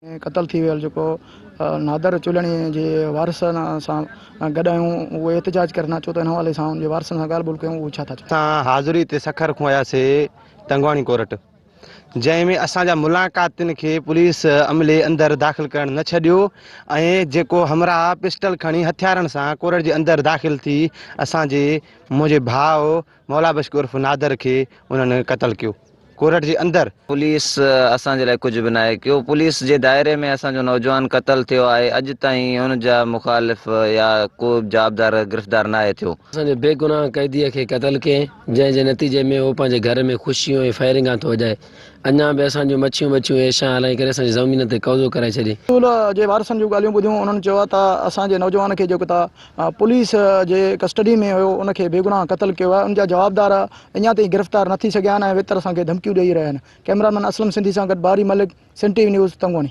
क़तल थी वियल जेको नादर चुलणी जे वारिसनि सां गॾु आहियूं, उहे एहतिजाज करणु अचो त हिन हवाले सां उनजे वारिसनि सां ॻाल्हि ॿोल कयूं, उहो छा था चवनि? असां हाज़ुरी ते सखर खुआयासीं तंगवाणी कोर्ट, जंहिंमें असांजा मुलाक़ातिन खे पुलिस अमले अंदरि दाख़िल करणु न छॾियो ऐं जेको हमरा पिस्टल खणी हथियारनि सां कोर्ट जे अंदरि दाख़िल थी असांजे मुंहिंजे भाउ मौला बश्क उर्फ़ नादर खे उन्हनि क़तल कयो कोर्ट जे अंदरि। पुलिस असांजे लाइ कुझु बि न आहे कयो। पुलिस जे दायरे में असांजो नौजवान क़तल थियो आहे, अॼु ताईं हुन जा मुखालिफ़ या को जवाबदार गिरफ़्तार न आहे थियो। असांजे बेगुनाह कैदीअ खे क़तल कयईं, जंहिंजे नतीजे में उहो पंहिंजे घर में ख़ुशियूं ऐं फायरिंगां थो वॼाए। अञा बि असांजूं मच्छियूं ऐशा हलाई करे असांजी ज़मीन ते कब्ज़ो कराए छॾी। रसूल जे वारिसनि जूं ॻाल्हियूं ॿुधियूं, उन्हनि चयो त असांजे नौजवान खे जेको त पुलिस जे कस्टडी में हुयो उनखे बेगुनाह क़तल कयो आहे, उनजा जवाबदार अञा ताईं गिरफ़्तार न थी सघिया आहिनि ऐं वितर असांखे धमकियूं ॾेई रहिया आहिनि। कैमरामैन असलम सिंधी सां गॾु बारी मलिक, सिंध टीवी न्यूज़, तंगवाणी।